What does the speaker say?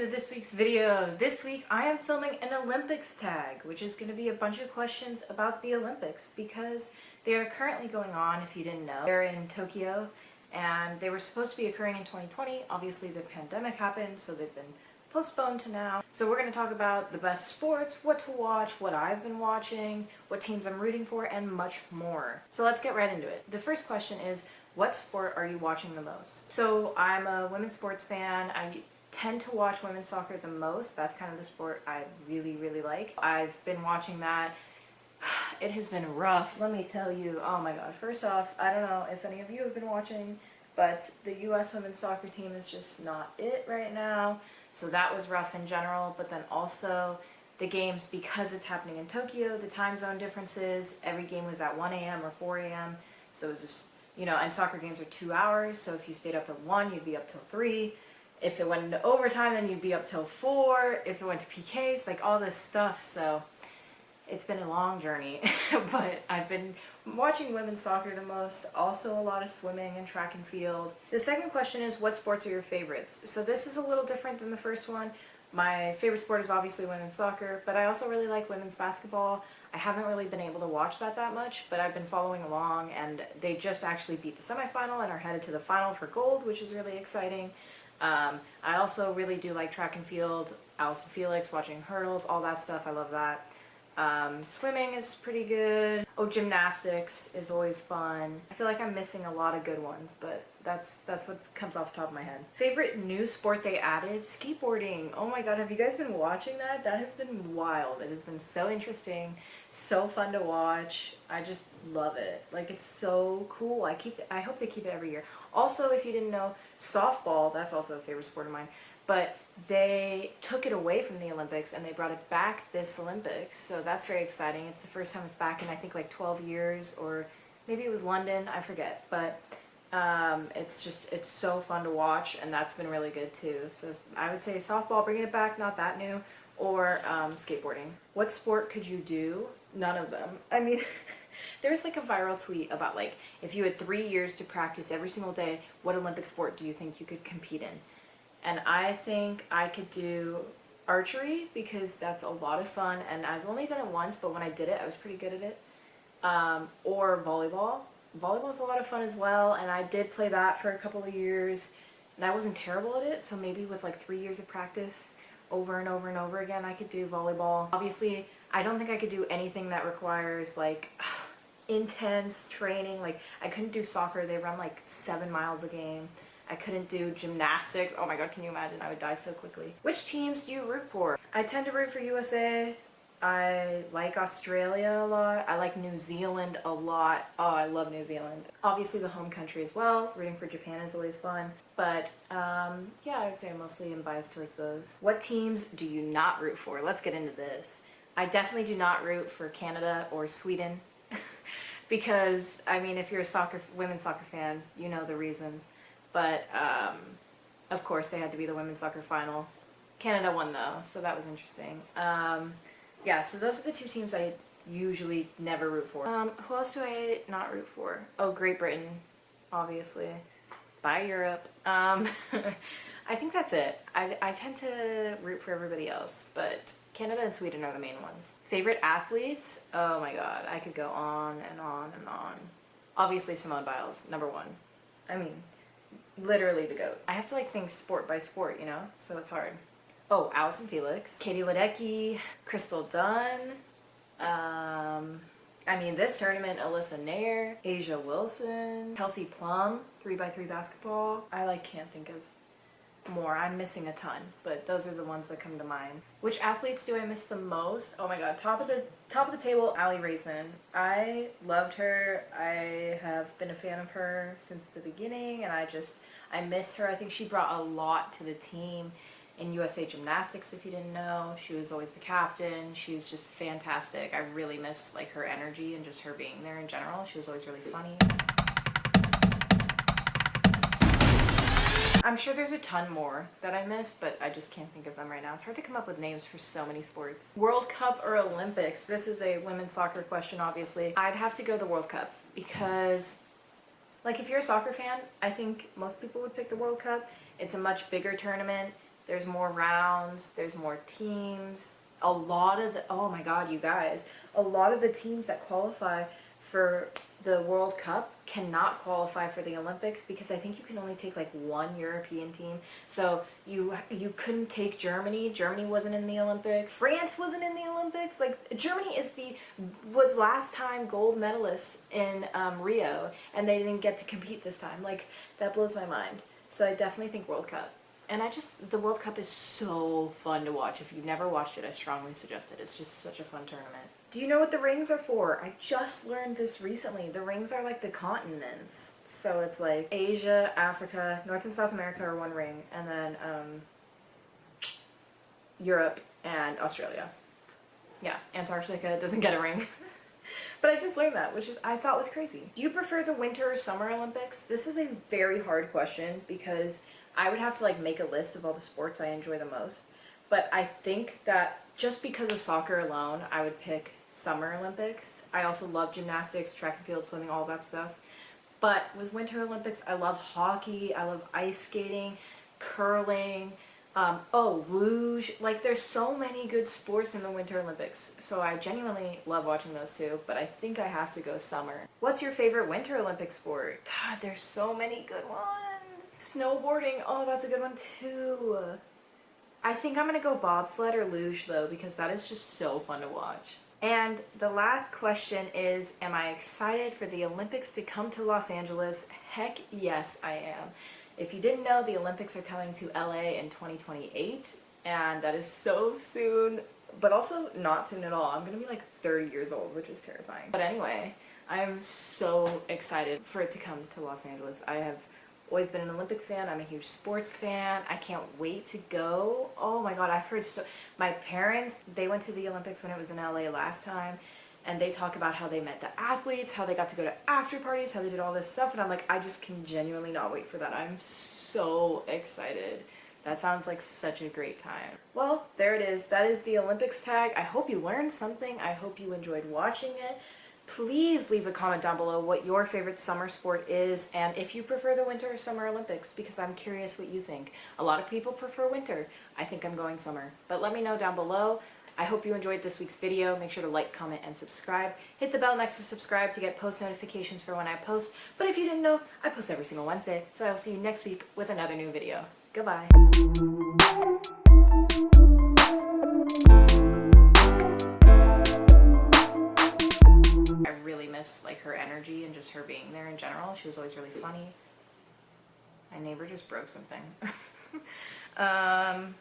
into this week's video. This week I am filming an Olympics tag, which is going to be a bunch of questions about the Olympics because they are currently going on, if you didn't know. They're in Tokyo and they were supposed to be occurring in 2020. Obviously the pandemic happened, so they've been postponed to now. So we're going to talk about the best sports, what to watch, what I've been watching, what teams I'm rooting for, and much more. So let's get right into it. The first question is, what sport are you watching the most? So I'm a women's sports fan. I tend to watch women's soccer the most. That's kind of the sport I really like. I've been watching that. It has been rough, let me tell you. Oh my god. First off, I don't know if any of you have been watching, but the US women's soccer team is just not it right now. So that was rough in general, but then also the games, because it's happening in Tokyo, the time zone differences, every game was at 1 a.m. or 4 a.m. So it was just, you know, and soccer games are 2 hours, so if you stayed up at 1, you'd be up till 3. If it went into overtime, then you'd be up till 4. If it went to PKs, like all this stuff. So it's been a long journey, but I've been watching women's soccer the most. Also a lot of swimming and track and field. The second question is, what sports are your favorites? So this is a little different than the first one. My favorite sport is obviously women's soccer, but I also really like women's basketball. I haven't really been able to watch that much, but I've been following along, and they just actually beat the semifinal and are headed to the final for gold, which is really exciting. I also really do like track and field, Allison Felix, watching hurdles, all that stuff. I love that. Swimming is pretty good. Oh, gymnastics is always fun. I feel like I'm missing a lot of good ones, but that's what comes off the top of my head. Favorite new sport they added? Skateboarding. Oh my god, have you guys been watching that? That has been wild. It has been so interesting, so fun to watch. I just love it. Like, it's so cool. I hope they keep it every year. Also, if you didn't know, softball, that's also a favorite sport of mine. But they took it away from the Olympics and they brought it back this Olympics, so that's very exciting. It's the first time it's back in I think like 12 years, or maybe it was London, I forget, but it's so fun to watch, and that's been really good too. So I would say softball, bringing it back, not that new, or skateboarding. What sport could you do? None of them. I mean, there's like a viral tweet about like, if you had 3 years to practice every single day, what Olympic sport do you think you could compete in? And I think I could do archery because that's a lot of fun, and I've only done it once, but when I did it, I was pretty good at it. Or volleyball. Volleyball's a lot of fun as well, and I did play that for a couple of years, and I wasn't terrible at it, so maybe with like 3 years of practice over and over and over again, I could do volleyball. Obviously, I don't think I could do anything that requires like intense training. Like, I couldn't do soccer. They run like 7 miles a game. I couldn't do gymnastics. Oh my god, can you imagine? I would die so quickly. Which teams do you root for? I tend to root for USA. I like Australia a lot. I like New Zealand a lot. Oh, I love New Zealand. Obviously the home country as well. Rooting for Japan is always fun. But yeah, I would say I mostly am biased towards those. What teams do you not root for? Let's get into this. I definitely do not root for Canada or Sweden. Because, I mean, if you're a women's soccer fan, you know the reasons. But, of course, they had to be the women's soccer final. Canada won, though, so that was interesting. Yeah, so those are the two teams I usually never root for. Who else do I not root for? Oh, Great Britain, obviously. Bye, Europe. I think that's it. I tend to root for everybody else, but Canada and Sweden are the main ones. Favorite athletes? Oh my god, I could go on and on and on. Obviously, Simone Biles, #1. I mean, literally the GOAT. I have to like think sport by sport, you know, so it's hard. Oh, Allison Felix, Katie Ledecky, Crystal Dunn, I mean this tournament, Alyssa Nair, Asia Wilson, Kelsey Plum, 3x3 basketball. I can't think of more. I'm missing a ton, but those are the ones that come to mind. Which athletes do I miss the most? Oh my god, top of the table, Aly Raisman. I loved her. I have been a fan of her since the beginning, and I miss her. I think she brought a lot to the team in USA Gymnastics, if you didn't know. She was always the captain. She was just fantastic. I really miss like her energy and just her being there in general. She was always really funny. I'm sure there's a ton more that I miss, but I just can't think of them right now. It's hard to come up with names for so many sports. World Cup or Olympics? This is a women's soccer question, obviously. I'd have to go the World Cup because, like, if you're a soccer fan, I think most people would pick the World Cup. It's a much bigger tournament. There's more rounds, there's more teams. A lot of the, oh my god, you guys, a lot of the teams that qualify for the World Cup cannot qualify for the Olympics because I think you can only take like one European team. So you couldn't take Germany. Germany wasn't in the Olympics. France wasn't in the Olympics. Like Germany was last time gold medalists in Rio, and they didn't get to compete this time. Like that blows my mind. So I definitely think World Cup. And the World Cup is so fun to watch. If you've never watched it, I strongly suggest it. It's just such a fun tournament. Do you know what the rings are for? I just learned this recently. The rings are like the continents. So it's like Asia, Africa, North and South America are one ring, and then Europe and Australia. Yeah, Antarctica doesn't get a ring. But I just learned that, which I thought was crazy. Do you prefer the Winter or Summer Olympics? This is a very hard question because I would have to like make a list of all the sports I enjoy the most. But I think that just because of soccer alone, I would pick Summer Olympics. I also love gymnastics, track and field, swimming, all that stuff. But with Winter Olympics, I love hockey, I love ice skating, curling, luge. Like there's so many good sports in the Winter Olympics. So I genuinely love watching those too, but I think I have to go summer. What's your favorite Winter Olympic sport? God, there's so many good ones. Snowboarding, oh, that's a good one too. I think I'm gonna go bobsled or luge though, because that is just so fun to watch. And the last question is, am I excited for the Olympics to come to Los Angeles? Heck yes, I am. If you didn't know, the Olympics are coming to LA in 2028, and that is so soon, but also not soon at all. I'm gonna be like 30 years old, which is terrifying. But anyway, I'm so excited for it to come to Los Angeles. I have always been an Olympics fan. I'm a huge sports fan. I can't wait to go. Oh my god, I've heard my parents, they went to the Olympics when it was in LA last time, and they talk about how they met the athletes, how they got to go to after parties, how they did all this stuff, and I'm like, I just can genuinely not wait for that. I'm so excited. That sounds like such a great time. Well, there it is. That is the Olympics tag. I hope you learned something. I hope you enjoyed watching it. Please leave a comment down below what your favorite summer sport is, and if you prefer the Winter or Summer Olympics, because I'm curious what you think. A lot of people prefer winter. I think I'm going summer. But let me know down below. I hope you enjoyed this week's video. Make sure to like, comment, and subscribe. Hit the bell next to subscribe to get post notifications for when I post. But if you didn't know, I post every single Wednesday, so I will see you next week with another new video. Goodbye. I really miss like her energy and just her being there in general. She was always really funny. My neighbor just broke something.